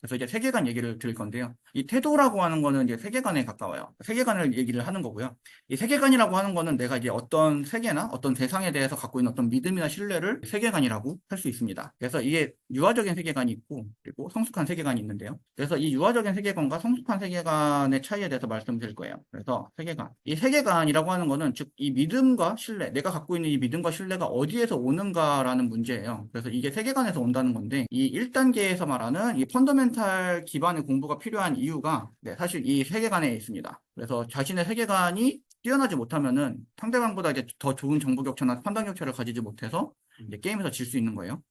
그래서 이제 세계관 얘기를 드릴 건데요. 이 태도라고 하는 거는 이제 세계관에 가까워요. 세계관을 얘기를 하는 거고요. 이 세계관이라고 하는 거는 내가 이제 어떤 세계나 어떤 대상에 대해서 갖고 있는 어떤 믿음이나 신뢰를 세계관이라고 할 수 있습니다. 그래서 이게 유아적인 세계관이 있고, 그리고 성숙한 세계관이 있는데요. 그래서 이 유아적인 세계관과 성숙한 세계관의 차이에 대해서 말씀드릴 거예요. 그래서 세계관. 이 세계관이라고 하는 거는 즉 이 믿음과 신뢰, 내가 갖고 있는 이 믿음과 신뢰가 어디에서 오는가라는 문제예요. 그래서 이게 세계관에서 온다는 건데, 이 1단계에서 말하는 이 펀더멘탈 기반의 공부가 필요한 이유가 사실 이 세계관에 있습니다. 그래서 자신의 세계관이 뛰어나지 못하면은 상대방보다 이제 더 좋은 정보 격차나 판단 격차를 가지지 못해서 이제 게임에서 질 수 있는 거예요.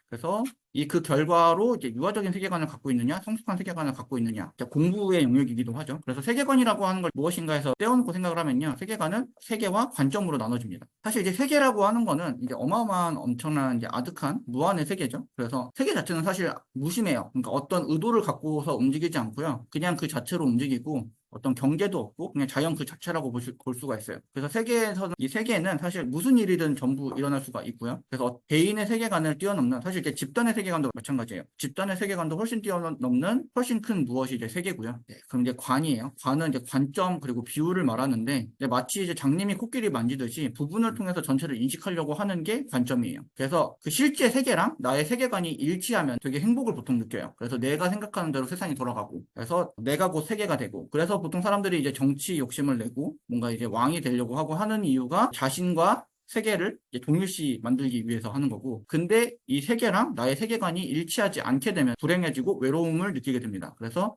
그래서 그 결과로 이제 유아적인 세계관을 갖고 있느냐, 성숙한 세계관을 갖고 있느냐, 공부의 영역이기도 하죠. 그래서 세계관이라고 하는 걸 무엇인가 해서 떼어놓고 생각을 하면요, 세계관은 세계와 관점으로 나눠집니다. 사실 이제 세계라고 하는 거는 이제 어마어마한 엄청난 이제 아득한 무한의 세계죠. 그래서 세계 자체는 사실 무심해요. 그러니까 어떤 의도를 갖고서 움직이지 않고요, 그냥 그 자체로 움직이고 어떤 경계도 없고 그냥 자연 그 자체라고 볼 수가 있어요. 그래서 세계에서는 이 세계에는 사실 무슨 일이든 전부 일어날 수가 있고요. 그래서 개인의 세계관을 뛰어넘는 사실 이제 집단의 세계관도 마찬가지예요. 집단의 세계관도 훨씬 뛰어넘는 훨씬 큰 무엇이 이제 세계고요. 그럼 이제 관이에요. 관은 이제 관점 그리고 비율을 말하는데 마치 이제 장님이 코끼리 만지듯이 부분을 통해서 전체를 인식하려고 하는 게 관점이에요. 그래서 그 실제 세계랑 나의 세계관이 일치하면 되게 행복을 보통 느껴요. 그래서 내가 생각하는 대로 세상이 돌아가고 그래서 내가 곧 세계가 되고 그래서 보통 사람들이 이제 정치 욕심을 내고 뭔가 이제 왕이 되려고 하고 하는 이유가 자신과 세계를 이제 동일시 만들기 위해서 하는 거고 근데 이 세계랑 나의 세계관이 일치하지 않게 되면 불행해지고 외로움을 느끼게 됩니다. 그래서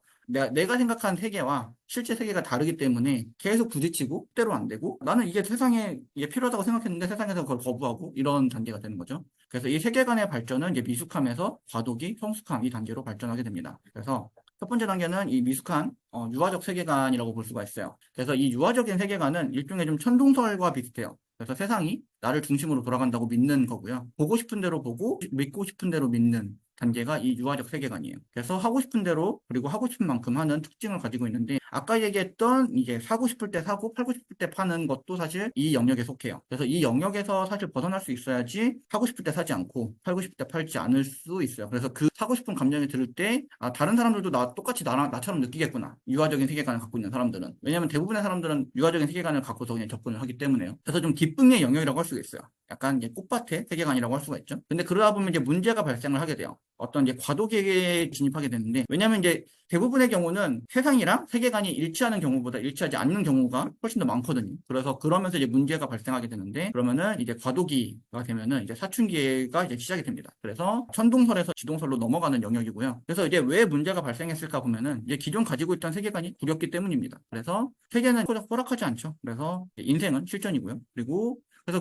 내가 생각한 세계와 실제 세계가 다르기 때문에 계속 부딪히고 때로 안 되고 나는 이게 세상에 이게 필요하다고 생각했는데 세상에서 그걸 거부하고 이런 단계가 되는 거죠. 그래서 이 세계관의 발전은 이제 미숙함에서 과도기, 성숙함 이 단계로 발전하게 됩니다. 그래서 첫 번째 단계는 이 미숙한 유아적 세계관이라고 볼 수가 있어요. 그래서 이 유아적인 세계관은 일종의 좀 천동설과 비슷해요. 그래서 세상이 나를 중심으로 돌아간다고 믿는 거고요. 보고 싶은 대로 보고 믿고 싶은 대로 믿는 단계가 이 유아적 세계관이에요. 그래서 하고 싶은 대로 그리고 하고 싶은 만큼 하는 특징을 가지고 있는데 아까 얘기했던 이제 사고 싶을 때 사고 팔고 싶을 때 파는 것도 사실 이 영역에 속해요. 그래서 이 영역에서 사실 벗어날 수 있어야지 사고 싶을 때 사지 않고 팔고 싶을 때 팔지 않을 수 있어요. 그래서 그 사고 싶은 감정이 들을 때 다른 사람들도 똑같이 나처럼 느끼겠구나. 유아적인 세계관을 갖고 있는 사람들은. 왜냐하면 대부분의 사람들은 유아적인 세계관을 갖고서 그냥 접근을 하기 때문에요. 그래서 좀 기쁨의 영역이라고 할 수가 있어요. 약간 이제 꽃밭의 세계관이라고 할 수가 있죠. 근데 그러다 보면 이제 문제가 발생을 하게 돼요. 어떤 이제 과도기에 진입하게 되는데 왜냐하면 이제 대부분의 경우는 세상이랑 세계관이 일치하는 경우보다 일치하지 않는 경우가 훨씬 더 많거든요. 그래서 그러면서 이제 문제가 발생하게 되는데 그러면은 이제 과도기가 되면은 이제 사춘기가 이제 시작이 됩니다. 그래서 천동설에서 지동설로 넘어가는 영역이고요. 그래서 이제 왜 문제가 발생했을까 보면은 이제 기존 가지고 있던 세계관이 구렸기 때문입니다. 그래서 세계는 허락하지 않죠. 그래서 인생은 실전이고요. 그리고 그래서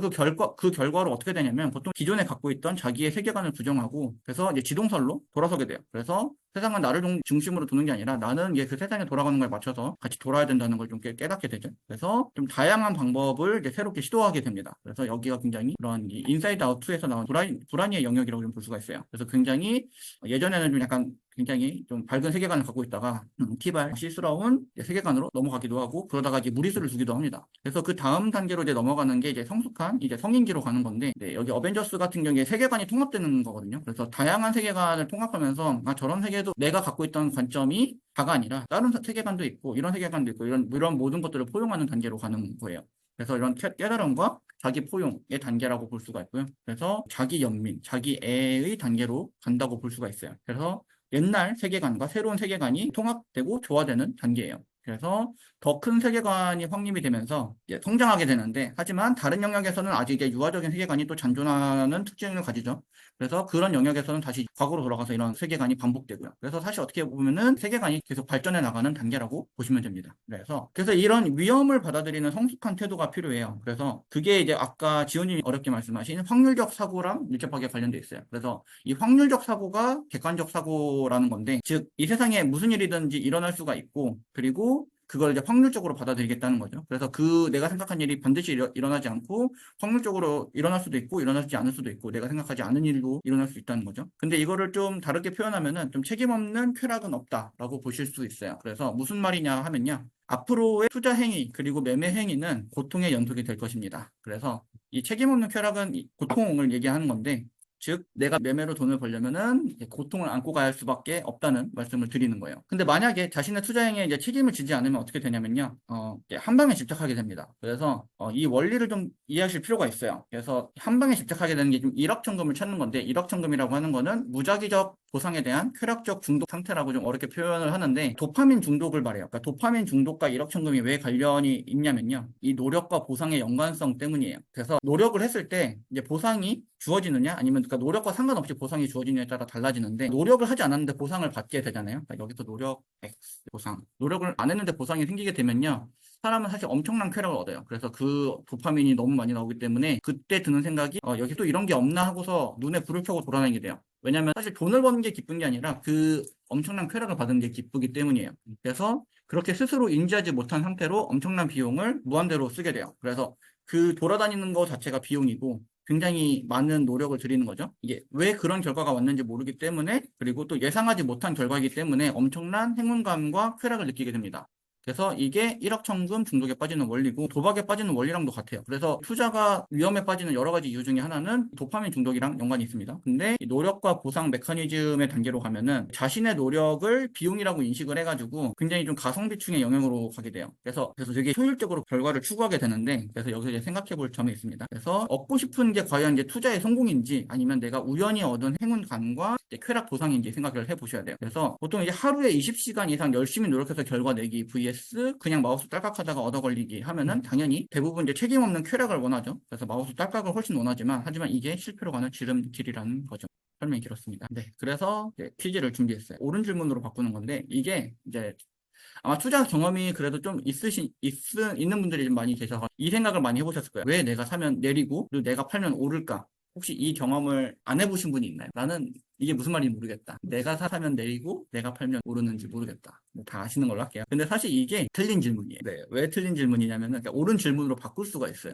그 결과로 어떻게 되냐면 보통 기존에 갖고 있던 자기의 세계관을 부정하고 그래서 이제 지동설로 돌아서게 돼요. 그래서 세상은 나를 중심으로 두는 게 아니라 나는 이제 그 세상에 돌아가는 거에 맞춰서 같이 돌아야 된다는 걸 좀 깨닫게 되죠. 그래서 좀 다양한 방법을 이제 새롭게 시도하게 됩니다. 그래서 여기가 굉장히 그런 인사이드 아웃 2에서 나온 불안이의 영역이라고 좀 볼 수가 있어요. 그래서 굉장히 예전에는 좀 약간 굉장히 좀 밝은 세계관을 갖고 있다가 티발 시스러운 세계관으로 넘어가기도 하고 그러다가 이제 무리수를 두기도 합니다. 그래서 그 다음 단계로 이제 넘어가는 게 이제 성숙한 이제 성인기로 가는 건데 여기 어벤져스 같은 경우에 세계관이 통합되는 거거든요. 그래서 다양한 세계관을 통합하면서 저런 세계도 내가 갖고 있던 관점이 다가 아니라 다른 세계관도 있고 이런 세계관도 있고 이런 모든 것들을 포용하는 단계로 가는 거예요. 그래서 이런 깨달음과 자기 포용의 단계라고 볼 수가 있고요. 그래서 자기 연민, 자기 애의 단계로 간다고 볼 수가 있어요. 그래서 옛날 세계관과 새로운 세계관이 통합되고 조화되는 단계예요. 그래서 더 큰 세계관이 확립이 되면서 성장하게 되는데 하지만 다른 영역에서는 아직 유아적인 세계관이 또 잔존하는 특징을 가지죠. 그래서 그런 영역에서는 다시 과거로 돌아가서 이런 세계관이 반복되고요. 그래서 사실 어떻게 보면은 세계관이 계속 발전해 나가는 단계라고 보시면 됩니다. 그래서 이런 위험을 받아들이는 성숙한 태도가 필요해요. 그래서 그게 이제 아까 지호님이 어렵게 말씀하신 확률적 사고랑 밀접하게 관련돼 있어요. 그래서 이 확률적 사고가 객관적 사고라는 건데, 즉 이 세상에 무슨 일이든지 일어날 수가 있고, 그리고 그걸 이제 확률적으로 받아들이겠다는 거죠. 그래서 내가 생각한 일이 반드시 일어나지 않고 확률적으로 일어날 수도 있고 일어나지 않을 수도 있고 내가 생각하지 않은 일도 일어날 수 있다는 거죠. 근데 이거를 좀 다르게 표현하면은 좀 책임 없는 쾌락은 없다라고 보실 수 있어요. 그래서 무슨 말이냐 하면요. 앞으로의 투자 행위 그리고 매매 행위는 고통의 연속이 될 것입니다. 그래서 이 책임 없는 쾌락은 이 고통을 얘기하는 건데 즉 내가 매매로 돈을 벌려면은 이제 고통을 안고 갈 수밖에 없다는 말씀을 드리는 거예요. 근데 만약에 자신의 투자 행위에 이제 책임을 지지 않으면 어떻게 되냐면요, 이제 한 방에 집착하게 됩니다. 그래서 이 원리를 좀 이해하실 필요가 있어요. 그래서 한 방에 집착하게 되는 게 좀 일확천금을 찾는 건데, 일확천금이라고 하는 거는 무작위적 보상에 대한 쾌락적 중독 상태라고 좀 어렵게 표현을 하는데, 도파민 중독을 말해요. 그러니까 도파민 중독과 일확천금이 왜 관련이 있냐면요, 이 노력과 보상의 연관성 때문이에요. 그래서 노력을 했을 때 이제 보상이 주어지느냐, 아니면 그러니까 노력과 상관없이 보상이 주어지느냐에 따라 달라지는데, 노력을 하지 않았는데 보상을 받게 되잖아요. 그러니까 여기서 노력 X 보상, 노력을 안 했는데 보상이 생기게 되면요, 사람은 사실 엄청난 쾌락을 얻어요. 그래서 그 도파민이 너무 많이 나오기 때문에 그때 드는 생각이 여기 또 이런 게 없나 하고서 눈에 불을 켜고 돌아다니게 돼요. 왜냐면 사실 돈을 버는 게 기쁜 게 아니라 그 엄청난 쾌락을 받은 게 기쁘기 때문이에요. 그래서 그렇게 스스로 인지하지 못한 상태로 엄청난 비용을 무한대로 쓰게 돼요. 그래서 그 돌아다니는 거 자체가 비용이고 굉장히 많은 노력을 들이는 거죠. 이게 왜 그런 결과가 왔는지 모르기 때문에, 그리고 또 예상하지 못한 결과이기 때문에 엄청난 행운감과 쾌락을 느끼게 됩니다. 그래서 이게 일확천금 중독에 빠지는 원리고 도박에 빠지는 원리랑도 같아요. 그래서 투자가 위험에 빠지는 여러 가지 이유 중에 하나는 도파민 중독이랑 연관이 있습니다. 근데 이 노력과 보상 메커니즘의 단계로 가면은 자신의 노력을 비용이라고 인식을 해가지고 굉장히 좀 가성비충의 영역으로 가게 돼요. 그래서 되게 효율적으로 결과를 추구하게 되는데, 그래서 여기서 이제 생각해 볼 점이 있습니다. 그래서 얻고 싶은 게 과연 이제 투자의 성공인지 아니면 내가 우연히 얻은 행운감과 쾌락 보상인지 생각을 해 보셔야 돼요. 그래서 보통 이제 하루에 20시간 이상 열심히 노력해서 결과 내기 vs 그냥 마우스 딸깍하다가 얻어 걸리기 하면은 당연히 대부분 이제 책임 없는 쾌락을 원하죠. 그래서 마우스 딸깍을 훨씬 원하지만, 하지만 이게 실패로 가는 지름길이라는 거죠. 설명이 길었습니다. 네, 그래서 이제 퀴즈를 준비했어요. 옳은 질문으로 바꾸는 건데, 이게 이제 아마 투자 경험이 그래도 좀 있는 분들이 좀 많이 계셔서 이 생각을 많이 해보셨을 거예요. 왜 내가 사면 내리고 그리고 내가 팔면 오를까? 혹시 이 경험을 안 해보신 분이 있나요? 나는 이게 무슨 말인지 모르겠다. 내가 사면 내리고 내가 팔면 오르는지 모르겠다. 다 아시는 걸로 할게요. 근데 사실 이게 틀린 질문이에요. 네, 왜 틀린 질문이냐면은, 그러니까 옳은 질문으로 바꿀 수가 있어요.